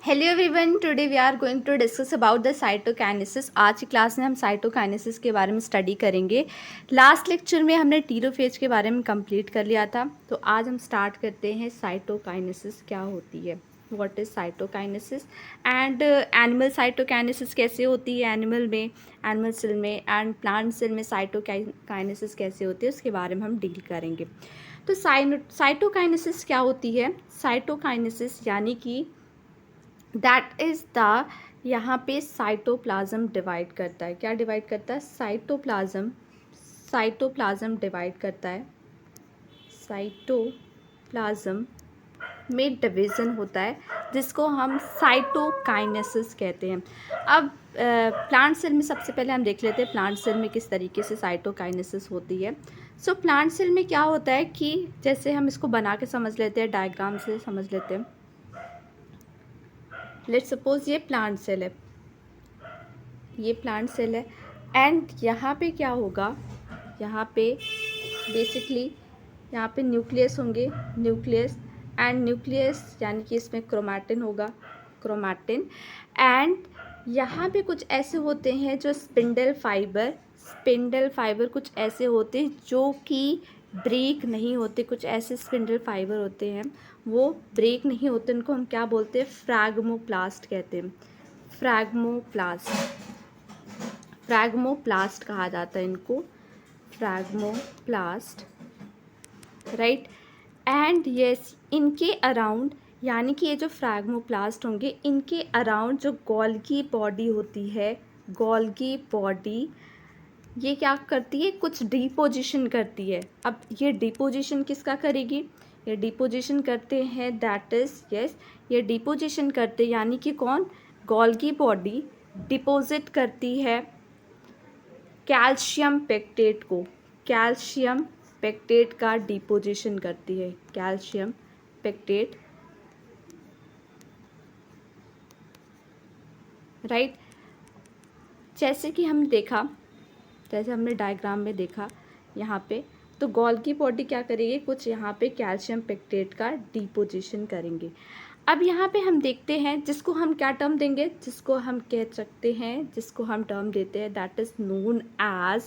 Hello everyone, today we are going to discuss about the cytokinesis. आज की class में हम साइटोकाइनेसिस के बारे में स्टडी करेंगे। लास्ट लेक्चर में हमने टीलोफेज के बारे में कंप्लीट कर लिया था, तो आज हम स्टार्ट करते हैं साइटोकाइनेसिस क्या होती है, what is cytokinesis and animal cytokinesis कैसे होती है एनिमल में, एनिमल सेल में, एंड प्लांट सेल में साइटोकाइनेसिस कैसे होती है उसके बारे में हम डील करेंगे। तो साइटोकाइनेसिस क्या होती है? साइटोकाइनेसिस यानी कि दैट इज़ द, यहाँ पे साइटोप्लाज्म डिवाइड करता है। क्या डिवाइड करता है? साइटोप्लाज्म डिवाइड करता है। साइटोप्लाज्म में डिवीज़न होता है जिसको हम साइटोकाइनेसिस कहते हैं। अब प्लांट सेल में सबसे पहले हम देख लेते हैं प्लांट सेल में किस तरीके से साइटोकाइनेसिस होती है। सो प्लांट सेल में क्या होता है कि जैसे हम इसको बना के समझ लेते हैं, डायग्राम से समझ लेते हैं। लेट्स सपोज ये प्लांट सेल है, ये प्लांट सेल है एंड यहाँ पे क्या होगा, यहाँ पे बेसिकली यहाँ पे न्यूक्लियस होंगे, न्यूक्लियस यानी कि इसमें क्रोमैटिन होगा, क्रोमैटिन। एंड यहाँ पे कुछ ऐसे होते हैं जो स्पिंडल फाइबर कुछ ऐसे होते हैं जो कि ब्रेक नहीं होते। कुछ ऐसे स्पिंडल फाइबर होते हैं वो ब्रेक नहीं होते, उनको हम क्या बोलते हैं? फ्रैगमोप्लास्ट कहते हैं। फ्रैगमोप्लास्ट कहा जाता है इनको, फ्रैगमोप्लास्ट, राइट। एंड यस, इनके अराउंड, यानी कि ये जो फ्रैगमोप्लास्ट होंगे इनके अराउंड जो गोल्गी बॉडी होती है, गोल्गी बॉडी, ये क्या करती है? कुछ डिपोजिशन करती है। अब ये डिपोजिशन किसका करेगी? ये डिपोजिशन करते हैं, दैट इज़ यस, ये डिपोजिशन करते यानी कि कौन? गोल्गी बॉडी डिपोजिट करती है कैल्शियम पेक्टेट को, कैल्शियम पेक्टेट का डिपोजिशन करती है, कैल्शियम पेक्टेट, राइट। जैसे कि हम देखा, जैसे हमने डायग्राम में देखा यहाँ पे, तो गोल्गी बॉडी क्या करेगी? कुछ यहाँ पे कैल्शियम पेक्टेट का डिपोजिशन करेंगे। अब यहाँ पे हम देखते हैं जिसको हम क्या टर्म देंगे, जिसको हम कह सकते हैं, जिसको हम टर्म देते हैं that is known as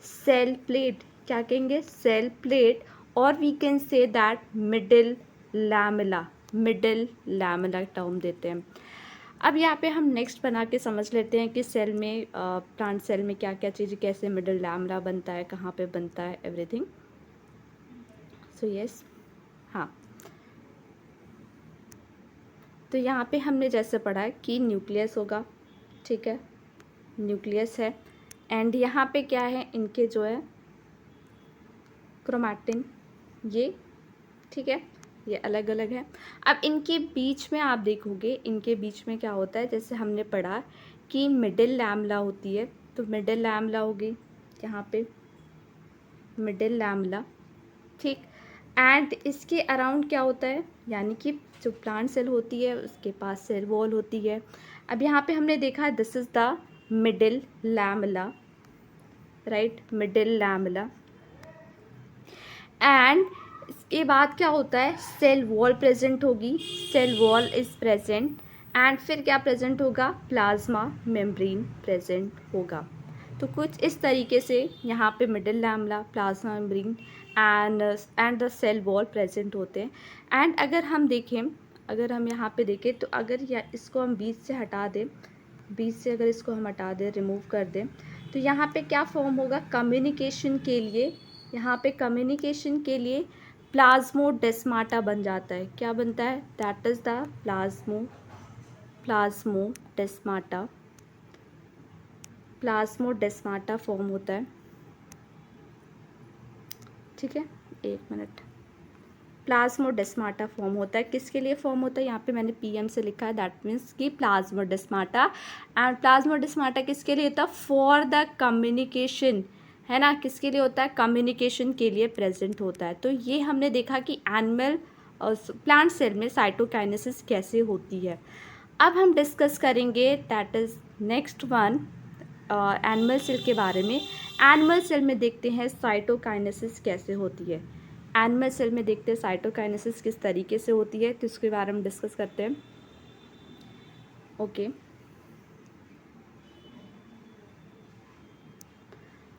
cell plate. क्या कहेंगे? सेल प्लेट, और we can say that middle lamella term देते हैं। अब यहाँ पे हम नेक्स्ट बना के समझ लेते हैं कि सेल में, प्लांट सेल में क्या क्या चीज़, कैसे मिडिल लैमेला बनता है, कहाँ पे बनता है, एवरीथिंग। सो यस, हाँ, तो यहाँ पे हमने जैसे पढ़ा है कि न्यूक्लियस होगा, ठीक है, न्यूक्लियस है एंड यहाँ पे क्या है, इनके जो है क्रोमैटिन, ये, ठीक है, ये अलग अलग है। अब इनके बीच में आप देखोगे, इनके बीच में क्या होता है, जैसे हमने पढ़ा कि मिडिल लैमेला होती है, तो मिडिल लैमेला होगी यहाँ पे, मिडिल लैमेला, ठीक। एंड इसके अराउंड क्या होता है, यानी कि जो प्लांट सेल होती है उसके पास सेल वॉल होती है। अब यहाँ पे हमने देखा this is the middle lamella, right, middle lamella. And इसके बाद क्या होता है, सेल वॉल प्रेजेंट होगी, cell wall is present and फिर क्या प्रेजेंट होगा? प्लाज्मा मेम्ब्रेन प्रेजेंट होगा। तो कुछ इस तरीके से यहाँ पे middle lamella, plasma membrane and the cell wall present होते हैं। एंड अगर हम देखें, अगर हम यहाँ पे देखें तो अगर इसको हम बीच से हटा दें, बीच से अगर इसको हम हटा दें, रिमूव कर दें, तो यहाँ पे क्या फॉर्म होगा? कम्युनिकेशन के लिए, यहाँ पे कम्युनिकेशन के लिए प्लाज्मोडेस्माटा बन जाता है। क्या बनता है? That is the plasmodesmata form होता है, ठीक है, एक मिनट। प्लाज्मोडेस्माटा फॉर्म होता है, किसके लिए फॉर्म होता है? यहाँ पे मैंने पीएम से लिखा है, दैट मीन्स कि प्लाज्मोडेस्माटा। एंड प्लाज्मोडेस्माटा किसके लिए होता है? फॉर द कम्युनिकेशन, है ना, किसके लिए होता है? कम्युनिकेशन के लिए प्रेजेंट होता है। तो ये हमने देखा कि एनिमल और प्लांट सेल में साइटोकाइनेसिस कैसे होती है। अब हम डिस्कस करेंगे that is next one, animal cell के बारे में। एनिमल सेल में देखते हैं साइटोकाइनेसिस कैसे होती है। एनिमल सेल में देखते हैं साइटोकाइनेसिस किस तरीके से होती है, तो इसके बारे में डिस्कस करते हैं। ओके,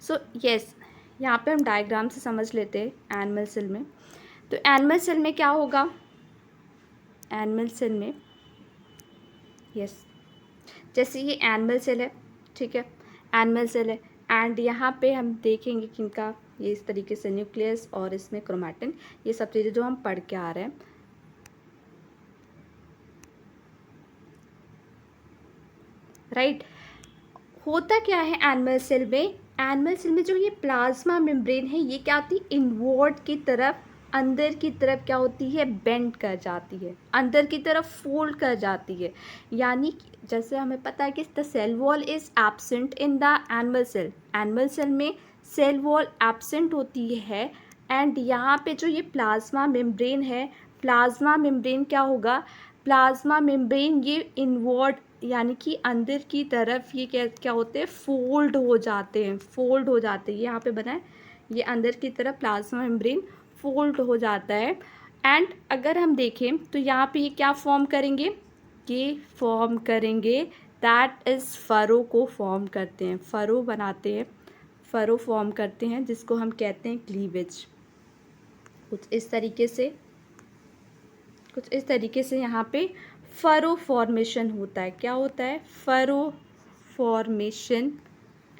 सो यस, यहाँ पे हम डायग्राम से समझ लेते हैं एनिमल सेल में। तो एनिमल सेल में क्या होगा, एनिमल सेल में यस, जैसे ये एनिमल सेल है, ठीक है, एनिमल सेल है, एंड यहाँ पे हम देखेंगे कि इनका ये इस तरीके से न्यूक्लियस और इसमें क्रोमैटिन, ये सब चीज़ें जो हम पढ़ के आ रहे हैं, राइट। होता क्या है एनिमल सेल में, एनिमल सेल में जो ये प्लाज्मा मेम्ब्रेन है ये क्या होती है, इनवर्ड की तरफ, अंदर की तरफ क्या होती है, बेंड कर जाती है, अंदर की तरफ फोल्ड कर जाती है। यानी जैसे हमें पता है कि the cell wall is absent in the animal cell, animal cell में सेल वॉल एब्सेंट होती है, एंड यहाँ पे जो ये प्लाज्मा मेम्ब्रेन है, प्लाज्मा मेम्ब्रेन क्या होगा, प्लाज्मा मेम्ब्रेन ये इनवर्ड यानी कि अंदर की तरफ ये क्या क्या होते हैं, फोल्ड हो जाते हैं, फोल्ड हो जाते हैं, ये यहाँ पे बना है, ये अंदर की तरफ प्लाज्मा मेम्ब्रेन फोल्ड हो जाता है। एंड अगर हम देखें तो यहाँ पे ये क्या फॉर्म करेंगे, ये फॉर्म करेंगे, दैट इज़ फरो को फॉर्म करते हैं, फरो बनाते हैं, फरो फॉर्म करते हैं, जिसको हम कहते हैं क्लीवेज। कुछ इस तरीके से, कुछ इस तरीके से यहाँ पे फरो फॉर्मेशन होता है, क्या होता है, फरो फॉर्मेशन,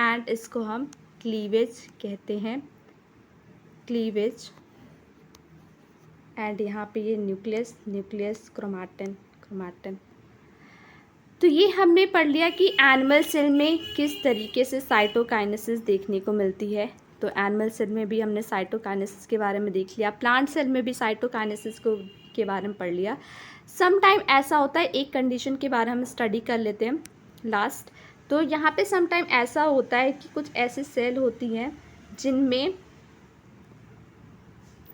एंड इसको हम क्लीवेज कहते हैं, क्लीवेज। एंड यहाँ पे ये न्यूक्लियस, न्यूक्लियस, क्रोमैटिन, क्रोमैटिन। तो ये हमने पढ़ लिया कि एनिमल सेल में किस तरीके से साइटोकाइनेसिस देखने को मिलती है। तो एनिमल सेल में भी हमने साइटोकाइनेसिस के बारे में देख लिया, प्लांट सेल में भी साइटोकाइनेसिस को के बारे में पढ़ लिया। सम टाइम ऐसा होता है, एक कंडीशन के बारे में हम स्टडी कर लेते हैं लास्ट। तो यहाँ पे सम टाइम ऐसा होता है कि कुछ ऐसे सेल होती हैं जिनमें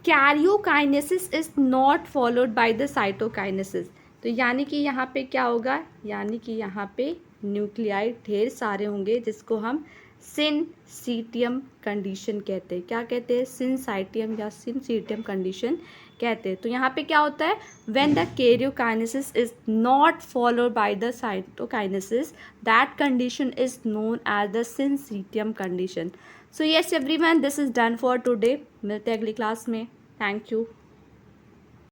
karyokinesis is not followed by the cytokinesis. तो यानी कि यहाँ पे क्या होगा, यानी कि यहाँ पे न्यूक्लियाइड ढेर सारे होंगे, जिसको हम सिनसीटियम कंडीशन कहते हैं। क्या कहते हैं, सिनसाइटियम या सिनसीटियम कंडीशन कहते हैं। तो यहाँ पे क्या होता है, when the karyokinesis is not followed by the cytokinesis, that condition is known as the syncytium condition. So yes everyone, this is done for today. मिलते हैं अगली क्लास में। Thank you.